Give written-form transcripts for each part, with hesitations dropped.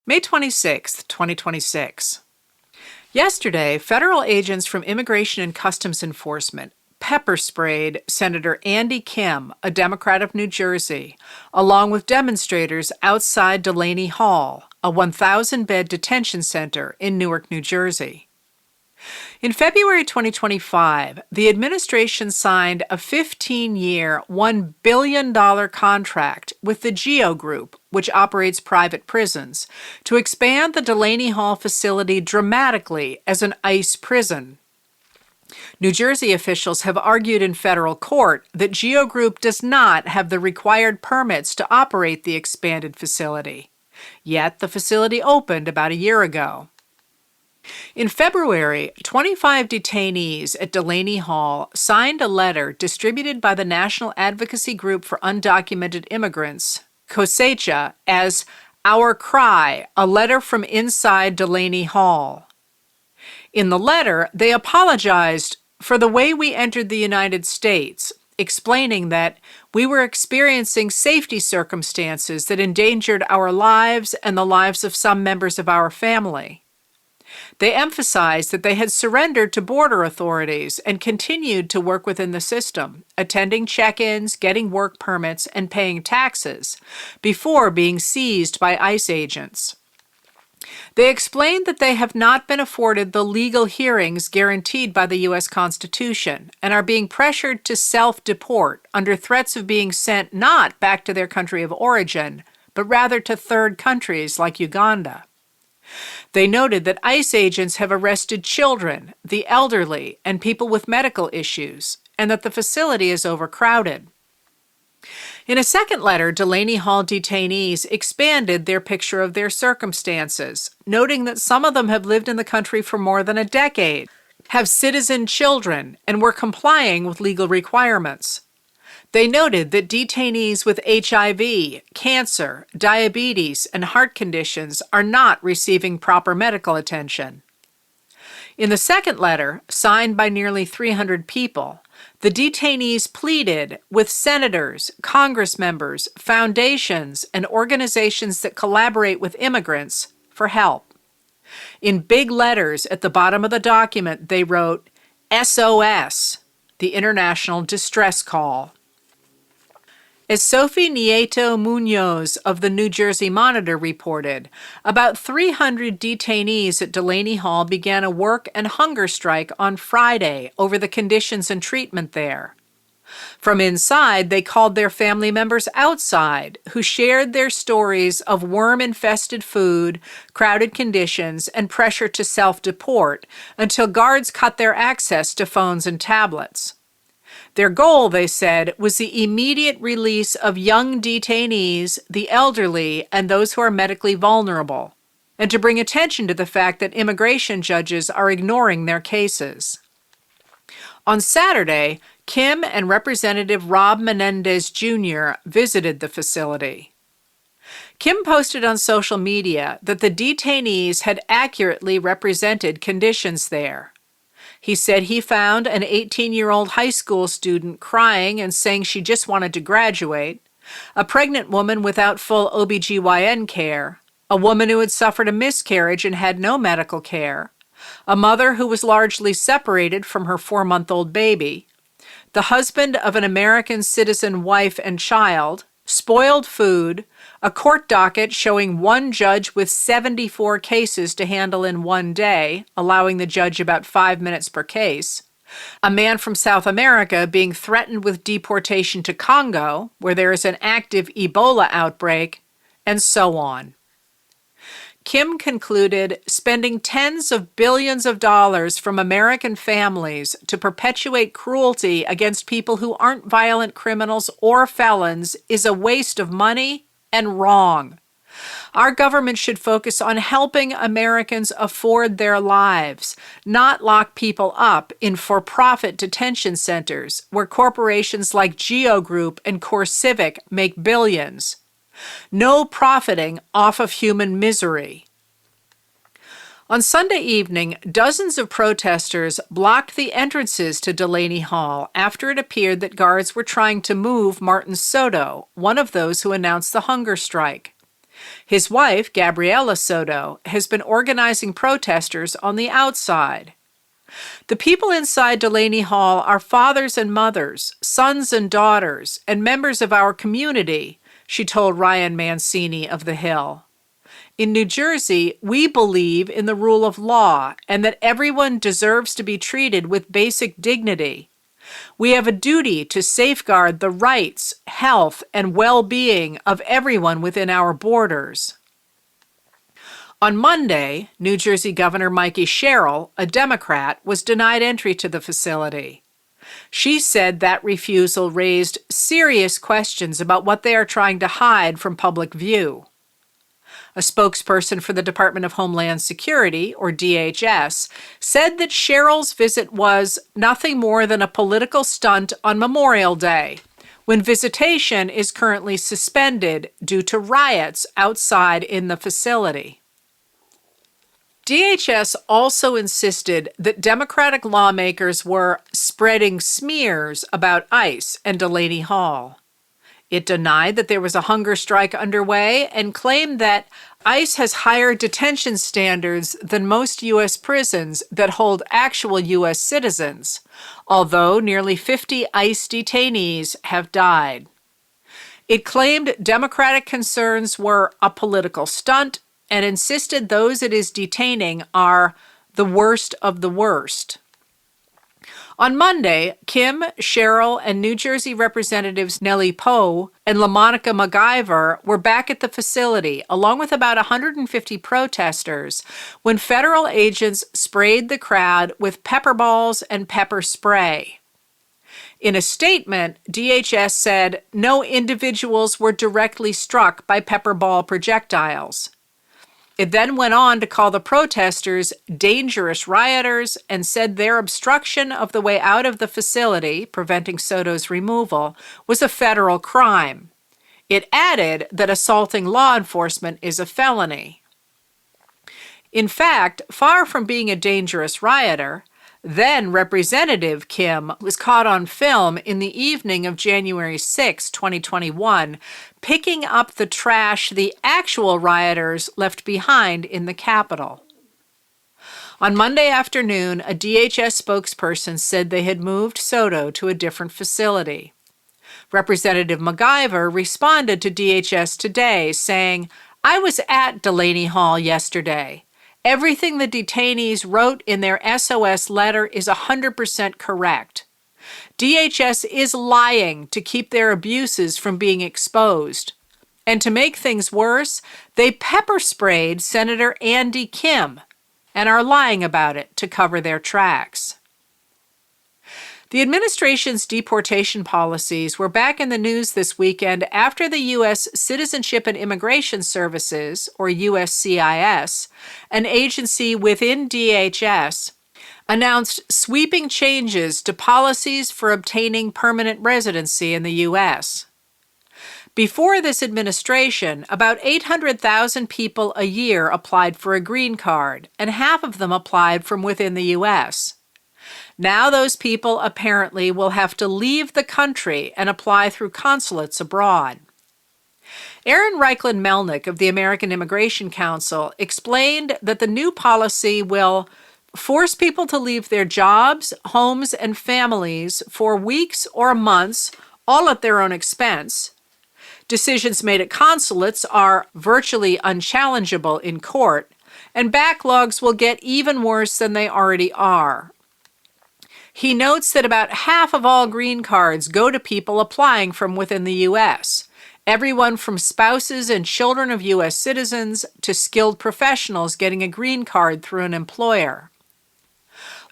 May 26, 2026. Yesterday, federal agents from Immigration and Customs Enforcement pepper sprayed Senator Andy Kim, a Democrat of New Jersey, along with demonstrators outside Delaney Hall, a 1,000-bed detention center in Newark, New Jersey. In February 2025, the administration signed a 15-year, $1 billion contract with the GEO Group, which operates private prisons, to expand the Delaney Hall facility dramatically as an ICE prison. New Jersey officials have argued in federal court that GEO Group does not have the required permits to operate the expanded facility. Yet the facility opened about a year ago. In February, 25 detainees at Delaney Hall signed a letter distributed by the National Advocacy Group for Undocumented Immigrants, COSECHA, as Our Cry, a letter from inside Delaney Hall. In the letter, they apologized for the way we entered the United States, explaining that we were experiencing safety circumstances that endangered our lives and the lives of some members of our family. They emphasized that they had surrendered to border authorities and continued to work within the system, attending check-ins, getting work permits, and paying taxes before being seized by ICE agents. They explained that they have not been afforded the legal hearings guaranteed by the U.S. Constitution and are being pressured to self-deport under threats of being sent not back to their country of origin, but rather to third countries like Uganda. They noted that ICE agents have arrested children, the elderly, and people with medical issues, and that the facility is overcrowded. In a second letter, Delaney Hall detainees expanded their picture of their circumstances, noting that some of them have lived in the country for more than a decade, have citizen children, and were complying with legal requirements. They noted that detainees with HIV, cancer, diabetes, and heart conditions are not receiving proper medical attention. In the second letter, signed by nearly 300 people, the detainees pleaded with senators, Congress members, foundations, and organizations that collaborate with immigrants for help. In big letters at the bottom of the document, they wrote, SOS, the International Distress Call. As Sophie Nieto Munoz of the New Jersey Monitor reported, about 300 detainees at Delaney Hall began a work and hunger strike on Friday over the conditions and treatment there. From inside, they called their family members outside, who shared their stories of worm-infested food, crowded conditions, and pressure to self-deport until guards cut their access to phones and tablets. Their goal, they said, was the immediate release of young detainees, the elderly, and those who are medically vulnerable, and to bring attention to the fact that immigration judges are ignoring their cases. On Saturday, Kim and Representative Rob Menendez Jr. visited the facility. Kim posted on social media that the detainees had accurately represented conditions there. He said he found an 18-year-old high school student crying and saying she just wanted to graduate, a pregnant woman without full OBGYN care, a woman who had suffered a miscarriage and had no medical care, a mother who was largely separated from her 4-month-old baby, the husband of an American citizen wife and child, spoiled food, a court docket showing one judge with 74 cases to handle in one day, allowing the judge about 5 minutes per case, a man from South America being threatened with deportation to Congo, where there is an active Ebola outbreak, and so on. Kim concluded spending tens of billions of dollars from American families to perpetuate cruelty against people who aren't violent criminals or felons is a waste of money and wrong. Our government should focus on helping Americans afford their lives, not lock people up in for-profit detention centers where corporations like GEO Group and CoreCivic make billions. No profiting off of human misery. On Sunday evening, dozens of protesters blocked the entrances to Delaney Hall after it appeared that guards were trying to move Martin Soto, one of those who announced the hunger strike. His wife, Gabriela Soto, has been organizing protesters on the outside. The people inside Delaney Hall are fathers and mothers, sons and daughters, and members of our community, she told Ryan Mancini of The Hill. In New Jersey, we believe in the rule of law and that everyone deserves to be treated with basic dignity. We have a duty to safeguard the rights, health, and well-being of everyone within our borders. On Monday, New Jersey Governor Mikey Sherrill, a Democrat, was denied entry to the facility. She said that refusal raised serious questions about what they are trying to hide from public view. A spokesperson for the Department of Homeland Security, or DHS, said that Sherrill's visit was nothing more than a political stunt on Memorial Day, when visitation is currently suspended due to riots outside in the facility. DHS also insisted that Democratic lawmakers were spreading smears about ICE and Delaney Hall. It denied that there was a hunger strike underway and claimed that ICE has higher detention standards than most U.S. prisons that hold actual U.S. citizens, although nearly 50 ICE detainees have died. It claimed Democratic concerns were a political stunt and insisted those it is detaining are the worst of the worst. On Monday, Kim, Sherrill, and New Jersey Representatives Nellie Poe and LaMonica MacGyver were back at the facility, along with about 150 protesters, when federal agents sprayed the crowd with pepper balls and pepper spray. In a statement, DHS said no individuals were directly struck by pepper ball projectiles. It then went on to call the protesters dangerous rioters and said their obstruction of the way out of the facility, preventing Soto's removal, was a federal crime. It added that assaulting law enforcement is a felony. In fact, far from being a dangerous rioter, then Representative Kim was caught on film in the evening of January 6, 2021, picking up the trash the actual rioters left behind in the Capitol. On Monday afternoon, a DHS spokesperson said they had moved Soto to a different facility. Representative MacGyver responded to DHS Today, saying, "I was at Delaney Hall yesterday. Everything the detainees wrote in their SOS letter is 100% correct. DHS is lying to keep their abuses from being exposed. And to make things worse, they pepper sprayed Senator Andy Kim and are lying about it to cover their tracks." The administration's deportation policies were back in the news this weekend after the U.S. Citizenship and Immigration Services, or USCIS, an agency within DHS, announced sweeping changes to policies for obtaining permanent residency in the U.S. Before this administration, about 800,000 people a year applied for a green card, and half of them applied from within the U.S. Now those people apparently will have to leave the country and apply through consulates abroad. Aaron Reichlin-Melnick of the American Immigration Council explained that the new policy will force people to leave their jobs, homes, and families for weeks or months, all at their own expense. Decisions made at consulates are virtually unchallengeable in court, and backlogs will get even worse than they already are. He notes that about half of all green cards go to people applying from within the U.S., everyone from spouses and children of U.S. citizens to skilled professionals getting a green card through an employer.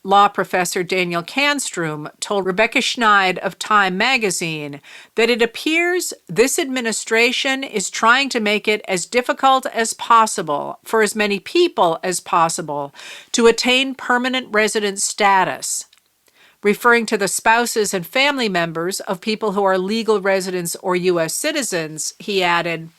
Law professor Daniel Kanstrom told Rebecca Schneid of Time magazine that it appears this administration is trying to make it as difficult as possible for as many people as possible to attain permanent resident status. Referring to the spouses and family members of people who are legal residents or U.S. citizens, he added,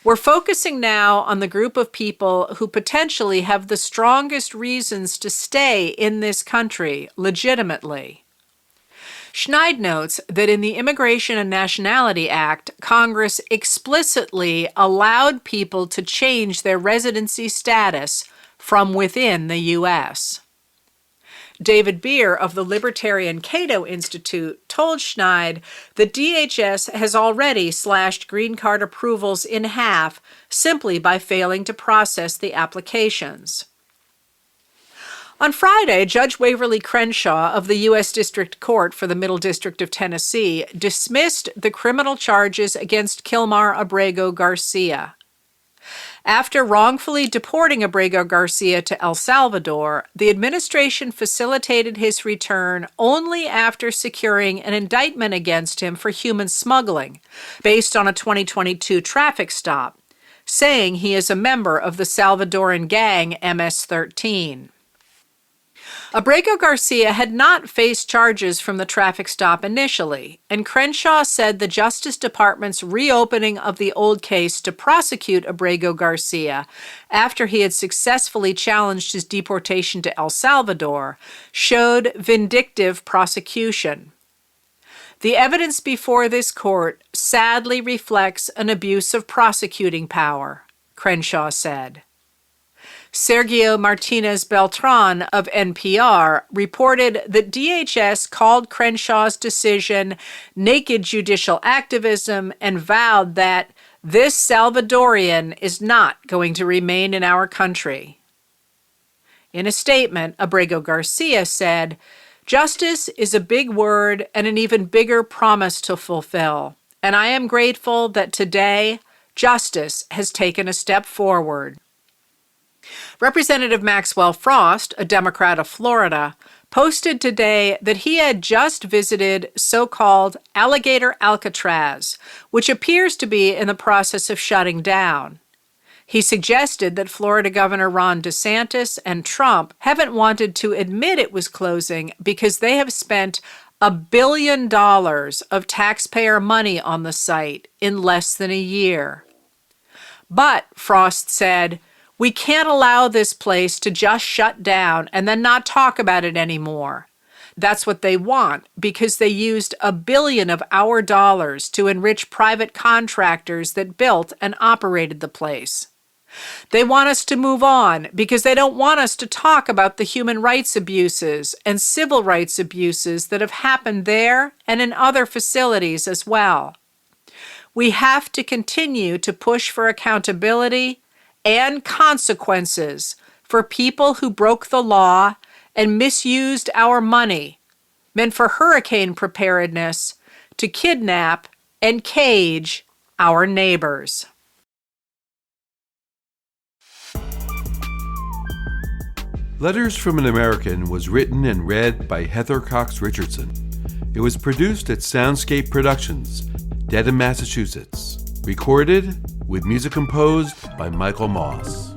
"We're focusing now on the group of people who potentially have the strongest reasons to stay in this country legitimately." Schneid notes that in the Immigration and Nationality Act, Congress explicitly allowed people to change their residency status from within the U.S. David Beer of the Libertarian Cato Institute told Schneid that DHS has already slashed green card approvals in half simply by failing to process the applications. On Friday, Judge Waverly Crenshaw of the U.S. District Court for the Middle District of Tennessee dismissed the criminal charges against Kilmar Ábrego Garcia. After wrongfully deporting Ábrego Garcia to El Salvador, the administration facilitated his return only after securing an indictment against him for human smuggling, based on a 2022 traffic stop, saying he is a member of the Salvadoran gang MS-13. Ábrego Garcia had not faced charges from the traffic stop initially, and Crenshaw said the Justice Department's reopening of the old case to prosecute Ábrego Garcia after he had successfully challenged his deportation to El Salvador showed vindictive prosecution. The evidence before this court sadly reflects an abuse of prosecuting power, Crenshaw said. Sergio Martinez Beltran of NPR reported that DHS called Crenshaw's decision naked judicial activism and vowed that this Salvadorian is not going to remain in our country. In a statement, Ábrego Garcia said, "Justice is a big word and an even bigger promise to fulfill, and I am grateful that today justice has taken a step forward." Representative Maxwell Frost, a Democrat of Florida, posted today that he had just visited so-called Alligator Alcatraz, which appears to be in the process of shutting down. He suggested that Florida Governor Ron DeSantis and Trump haven't wanted to admit it was closing because they have spent $1 billion of taxpayer money on the site in less than a year. But, Frost said, we can't allow this place to just shut down and then not talk about it anymore. That's what they want because they used $1 billion of our dollars to enrich private contractors that built and operated the place. They want us to move on because they don't want us to talk about the human rights abuses and civil rights abuses that have happened there and in other facilities as well. We have to continue to push for accountability and consequences for people who broke the law and misused our money, meant for hurricane preparedness, to kidnap and cage our neighbors. Letters from an American was written and read by Heather Cox Richardson. It was produced at Soundscape Productions, Dedham, Massachusetts. Recorded with music composed by Michael Moss.